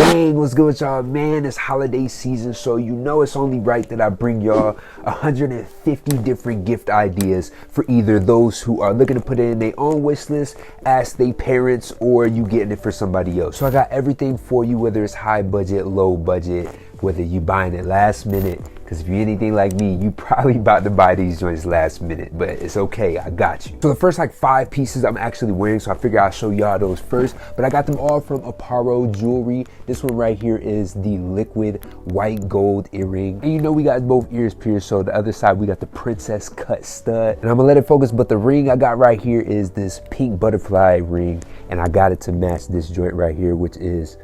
Gang, what's good with y'all? Man, it's holiday season, so you know it's only right that I bring y'all 150 different gift ideas for either those who are looking to put it in their own wish list, ask their parents, or you getting it for somebody else. So I got everything for you, whether it's high budget, low budget, whether you buying it last minute, because if you're anything like me, you probably about to buy these joints last minute, but it's okay, I got you. So the first like 5 pieces I'm actually wearing, so I figure I'll show y'all those first, but I got them all from Aparo Jewelry. This one right here is the liquid white gold earring. And you know we got both ears pierced, so the other side we got the princess cut stud. And I'm gonna let it focus, but the ring I got right here is this pink butterfly ring, and I got it to match this joint right here, which is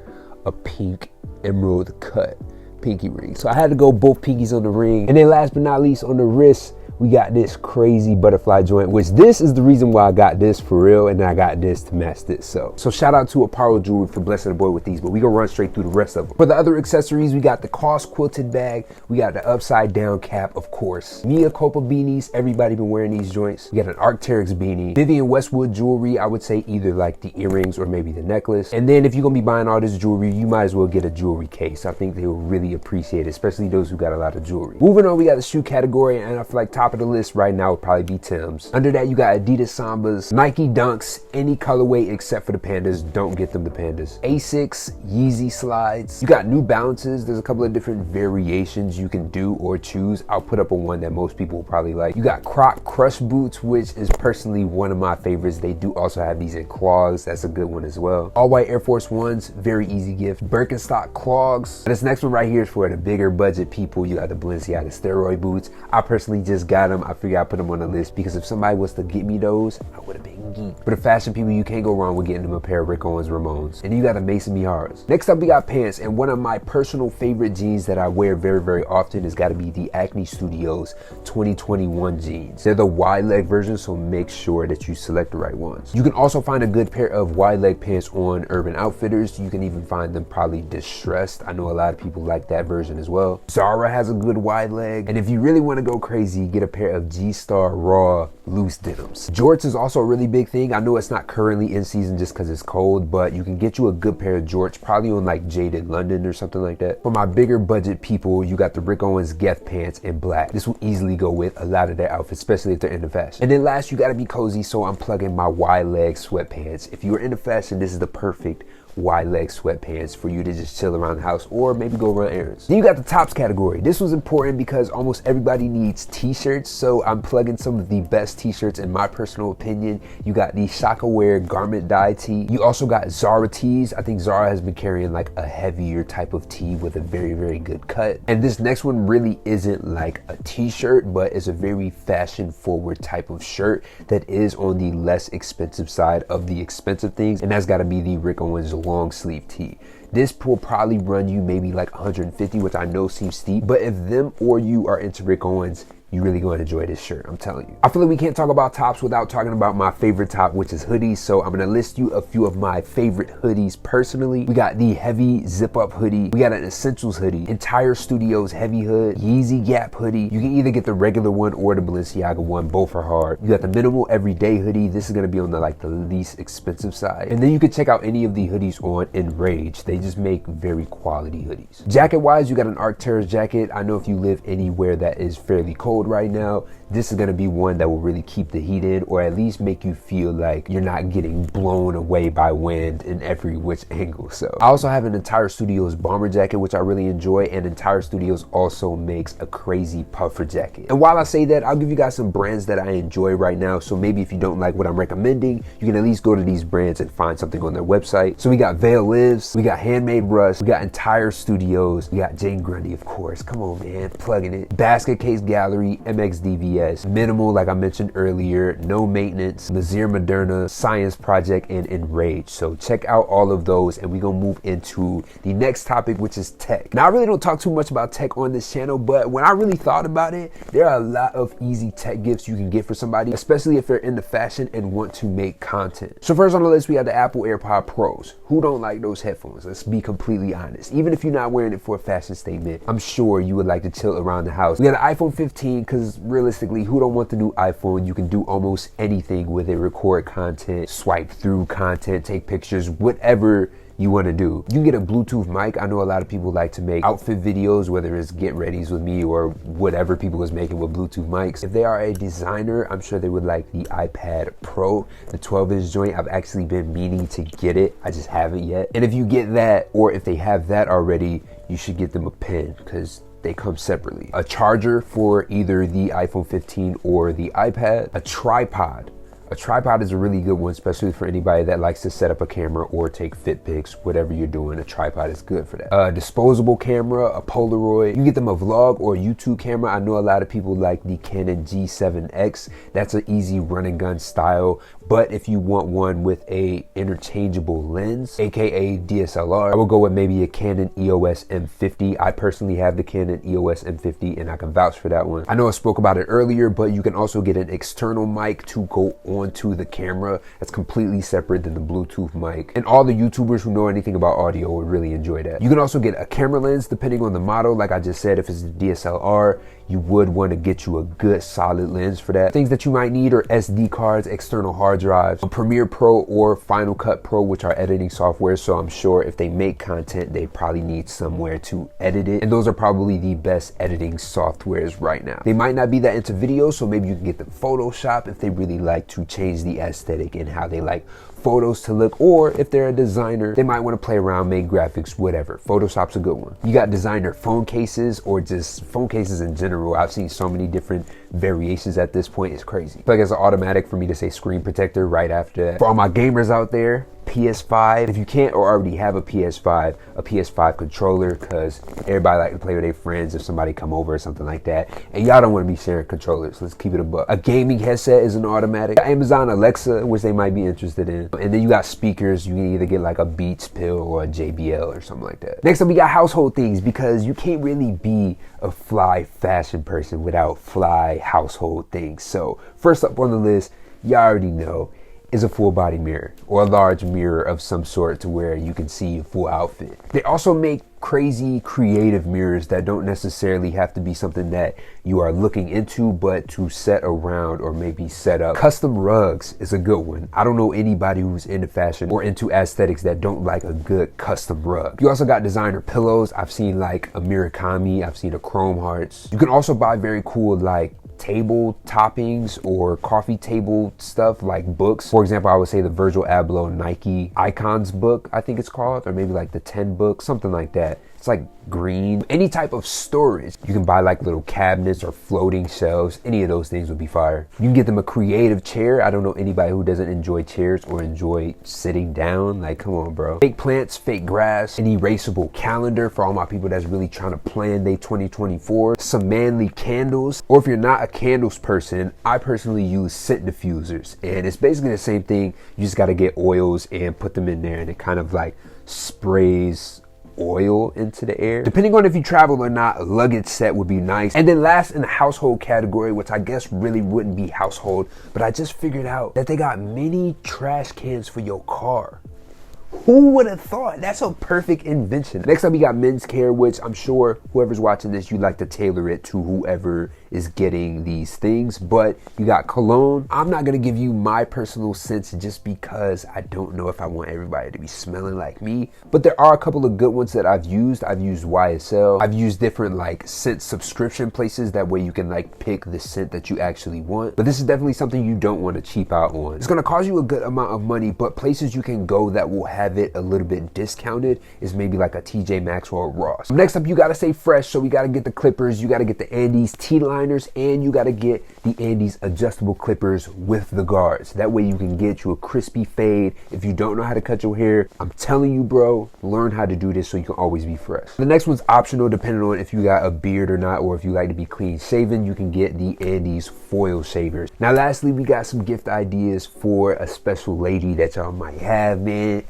a pink emerald cut pinky ring. So I had to go both pinkies on the ring. And then last but not least, on the wrist, we got this crazy butterfly joint, which this is the reason why I got this for real, and I got this to match this. So shout out to Aparo Jewelry for blessing the boy with these, but we gonna run straight through the rest of them. For the other accessories, we got the COS quilted bag, we got the upside down cap, of course, Mia Copa beanies, everybody been wearing these joints. We got an Arc'teryx beanie, Vivienne Westwood jewelry, I would say either like the earrings or maybe the necklace. And then if you're gonna be buying all this jewelry, you might as well get a jewelry case. I think they will really appreciate it, especially those who got a lot of jewelry. Moving on, we got the shoe category, and I feel like top of the list right now would probably be Tim's. Under that, you got Adidas Sambas, Nike Dunks, any colorway except for the pandas. Don't get them the pandas. Asics, Yeezy slides. You got New Balances. There's a couple of different variations you can do or choose. I'll put up a one that most people will probably like. You got Croc Crush boots, which is personally one of my favorites. They do also have these in clogs. That's a good one as well. All white Air Force Ones, very easy gift. Birkenstock clogs. This next one right here is for the bigger budget people. You got the Balenciaga steroid boots. I personally just got them. I figured I'd put them on the list because if somebody was to get me those, I would have been geek. But the fashion people, you can't go wrong with getting them a pair of Rick Owens Ramones. And then you got the Mason Miharas. Next up, we got pants, and one of my personal favorite jeans that I wear very, very often has got to be the Acne Studios 2021 jeans. They're the wide leg version, so make sure that you select the right ones. You can also find a good pair of wide leg pants on Urban Outfitters. You can even find them probably distressed. I know a lot of people like that version as well. Zara has a good wide leg, and if you really want to go crazy, get a pair of G-Star Raw loose denims. Jorts is also a really big thing. I know it's not currently in season just because it's cold, but you can get you a good pair of jorts probably on like Jadon London or something like that. For my bigger budget people, you got the Rick Owens Geth pants in black. This will easily go with a lot of their outfits, especially if they're into fashion. And then last, you got to be cozy, so I'm plugging my wide leg sweatpants. If you're into fashion, this is the perfect wide leg sweatpants for you to just chill around the house or maybe go run errands. Then you got the tops category. This was important because almost everybody needs t-shirts, so I'm plugging some of the best t-shirts in my personal opinion. You got the Shaka Wear garment dye tee. You also got Zara tees. I think Zara has been carrying like a heavier type of tee with a very, very good cut. And this next one really isn't like a t-shirt, but it's a very fashion forward type of shirt that is on the less expensive side of the expensive things, and that's got to be the Rick Owens long sleeve tee. This will probably run you maybe like 150, which I know seems steep, but if them or you are into Rick Owens, you really going to enjoy this shirt, I'm telling you. I feel like we can't talk about tops without talking about my favorite top, which is hoodies. So I'm gonna list you a few of my favorite hoodies personally. We got the heavy zip up hoodie. We got an essentials hoodie, Entire Studios heavy hood, Yeezy Gap hoodie. You can either get the regular one or the Balenciaga one, both are hard. You got the minimal everyday hoodie. This is gonna be on the least expensive side. And then you can check out any of the hoodies on Enrage. They just make very quality hoodies. Jacket wise, you got an Arc'teryx jacket. I know if you live anywhere that is fairly cold right now, this is going to be one that will really keep the heat in, or at least make you feel like you're not getting blown away by wind in every which angle. So I also have an Entire Studios bomber jacket, which I really enjoy, and Entire Studios also makes a crazy puffer jacket. And while I say that, I'll give you guys some brands that I enjoy right now, so maybe if you don't like what I'm recommending, you can at least go to these brands and find something on their website. So we got Veil Lives, we got Handmade Rush, we got Entire Studios, we got Jane Grundy, of course, come on man, plugging it, Basket Case Gallery, MXDVS, Minimal, like I mentioned earlier, No Maintenance, Lazir Moderna, Science Project, and Enrage. So check out all of those, and we're gonna move into the next topic, which is tech. Now, I really don't talk too much about tech on this channel, but when I really thought about it, there are a lot of easy tech gifts you can get for somebody, especially if they're into fashion and want to make content. So first on the list, we have the Apple AirPod Pros. Who don't like those headphones? Let's be completely honest. Even if you're not wearing it for a fashion statement, I'm sure you would like to chill around the house. We got the iPhone 15, because realistically, who don't want the new iPhone? You can do almost anything with it, record content, swipe through content, take pictures, whatever you want to do. You can get a Bluetooth mic. I know a lot of people like to make outfit videos, whether it's get readies with me or whatever people was making with Bluetooth mics. If they are a designer, I'm sure they would like the iPad Pro, the 12-inch joint. I've actually been meaning to get it. I just haven't yet. And if you get that, or if they have that already, you should get them a pen because they come separately. A charger for either the iPhone 15 or the iPad. A tripod. A tripod is a really good one, especially for anybody that likes to set up a camera or take fit pics, whatever you're doing. A tripod is good for that. A disposable camera, a Polaroid. You can get them a vlog or a YouTube camera. I know a lot of people like the Canon G7X. That's an easy run and gun style. But if you want one with a interchangeable lens, aka DSLR, I will go with maybe a Canon EOS M50. I personally have the Canon EOS M50 and I can vouch for that one. I know I spoke about it earlier, but you can also get an external mic to go onto the camera. That's completely separate than the Bluetooth mic. And all the YouTubers who know anything about audio would really enjoy that. You can also get a camera lens depending on the model. Like I just said, if it's a DSLR, you would want to get you a good solid lens for that. Things that you might need are SD cards, external hard drives, a Premiere Pro or Final Cut Pro, which are editing software. So I'm sure if they make content, they probably need somewhere to edit it. And those are probably the best editing softwares right now. They might not be that into video, so maybe you can get them Photoshop if they really like to change the aesthetic and how they like photos to look, or if they're a designer, they might want to play around, make graphics, whatever. Photoshop's a good one. You got designer phone cases or just phone cases in general. I've seen so many different variations at this point. It's crazy. I feel like it's an automatic for me to say screen protector right after that. For all my gamers out there, PS5. If you can't or already have a PS5 controller, because everybody like to play with their friends if somebody come over or something like that, and y'all don't want to be sharing controllers. Let's keep it a buck. A gaming headset is an automatic. Amazon Alexa, which they might be interested in. And then you got speakers. You can either get like a Beats Pill or a JBL or something like that. Next up, we got household things, because you can't really be a fly fashion person without fly household things. So first up on the list, y'all already know, is a full body mirror or a large mirror of some sort to where you can see your full outfit. They also make crazy creative mirrors that don't necessarily have to be something that you are looking into, but to set around or maybe set up. Custom rugs is a good one. I don't know anybody who's into fashion or into aesthetics that don't like a good custom rug. You also got designer pillows. I've seen like a Murakami, I've seen a Chrome Hearts. You can also buy very cool like table toppings or coffee table stuff like books. For example, I would say the Virgil Abloh Nike Icons book, I think it's called, or maybe like the 10 book, something like that. It's like green. Any type of storage. You can buy like little cabinets or floating shelves. Any of those things would be fire. You can get them a creative chair. I don't know anybody who doesn't enjoy chairs or enjoy sitting down. Like, come on, bro. Fake plants, fake grass, an erasable calendar for all my people that's really trying to plan their 2024. Some manly candles. Or if you're not a candles person, I personally use scent diffusers. And it's basically the same thing. You just got to get oils and put them in there, and it kind of like sprays oil into the air. Depending on if you travel or not, a luggage set would be nice. And then last in the household category, which I guess really wouldn't be household, but I just figured out that they got mini trash cans for your car. Who would have thought? That's a perfect invention. Next up, we got men's care, which I'm sure whoever's watching this, you'd like to tailor it to whoever is getting these things. But you got cologne. I'm not going to give you my personal sense just because I don't know if I want everybody to be smelling like me. But there are a couple of good ones that I've used. I've used YSL. I've used different like scent subscription places. That way you can like pick the scent that you actually want. But this is definitely something you don't want to cheap out on. It's going to cost you a good amount of money, but places you can go that will have it a little bit discounted is maybe like a TJ Maxx or a Ross. Next up, you got to stay fresh, so we got to get the clippers, you got to get the Andes T-liners, and you got to get the Andes adjustable clippers with the guards. That way you can get you a crispy fade. If you don't know how to cut your hair, I'm telling you, bro, learn how to do this so you can always be fresh. The next one's optional depending on if you got a beard or not, or if you like to be clean shaven. You can get the Andes foil shavers. Now lastly, we got some gift ideas for a special lady that y'all might have, man.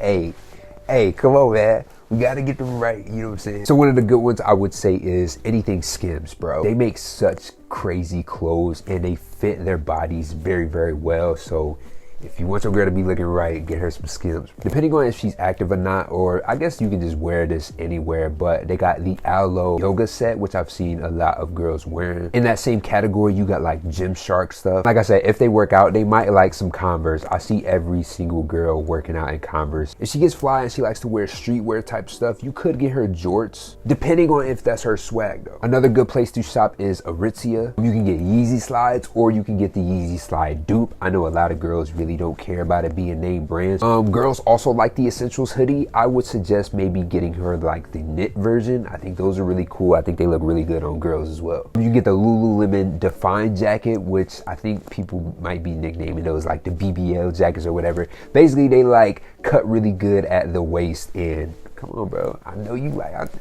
Hey, come on, man. We got to get them right. You know what I'm saying? So one of the good ones I would say is anything Skims, bro. They make such crazy clothes and they fit their bodies very, very well. So If you want your girl to be looking right, get her some Skims. Depending on if she's active or not, or I guess you can just wear this anywhere, but they got the Aloe yoga set, which I've seen a lot of girls wearing. In that same category, you got like Gymshark stuff. Like I said, if they work out, they might like some Converse. I see every single girl working out in Converse. If she gets fly and she likes to wear streetwear type stuff, you could get her jorts, depending on if that's her swag though. Another good place to shop is Aritzia. You can get Yeezy slides, or you can get the Yeezy slide dupe. I know a lot of girls really don't care about it being name brands. Girls also like the Essentials hoodie. I would suggest maybe getting her like the knit version. I think those are really cool. I think they look really good on girls as well. You get the Lululemon Define jacket, which I think people might be nicknaming those like the BBL jackets or whatever. Basically, they like cut really good at the waist, and come on, bro. I know you like.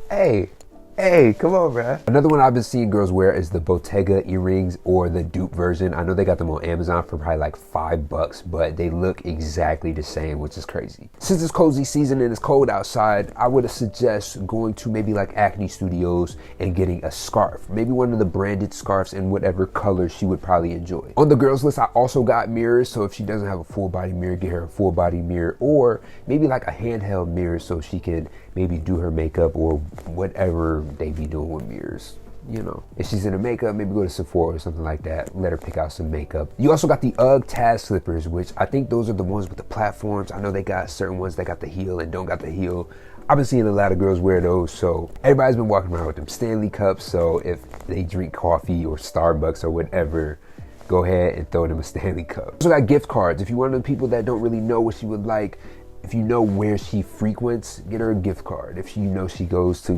Hey, come on, bro. Another one I've been seeing girls wear is the Bottega earrings, or the dupe version. I know they got them on Amazon for probably like $5, but they look exactly the same, which is crazy. Since it's cozy season and it's cold outside, I would suggest going to maybe like Acne Studios and getting a scarf. Maybe one of the branded scarves in whatever color she would probably enjoy. On the girls list, I also got mirrors. So if she doesn't have a full body mirror, get her a full body mirror, or maybe like a handheld mirror so she can maybe do her makeup or whatever they be doing with mirrors. You know, if she's into makeup, maybe go to Sephora or something like that. Let her pick out some makeup. You also got the UGG Taz slippers, which I think those are the ones with the platforms. I know they got certain ones that got the heel and don't got the heel. I've been seeing a lot of girls wear those, so everybody's been walking around with them Stanley cups. So if they drink coffee or Starbucks or whatever, go ahead and throw them a Stanley cup. Also got gift cards. If you're one of the people that don't really know what she would like, if you know where she frequents, get her a gift card. If you know she goes to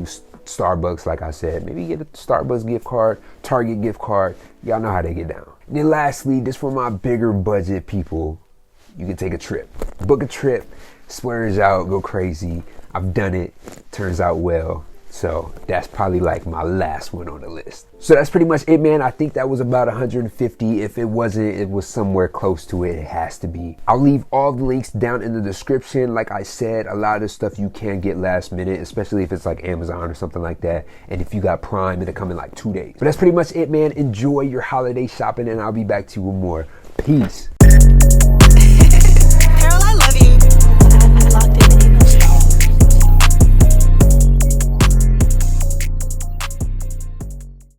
Starbucks, like I said, maybe get a Starbucks gift card, Target gift card. Y'all know how they get down. And then lastly, just for my bigger budget people, you can take a trip. Book a trip, splurge out, go crazy. I've done it, turns out well. So that's probably like my last one on the list. So that's pretty much it, man. I think that was about 150. If it wasn't, it was somewhere close to it. It has to be. I'll leave all the links down in the description. Like I said, a lot of stuff you can get last minute, especially if it's like Amazon or something like that. And if you got Prime, it'll come in like 2 days. But that's pretty much it, man. Enjoy your holiday shopping, and I'll be back to you with more. Peace.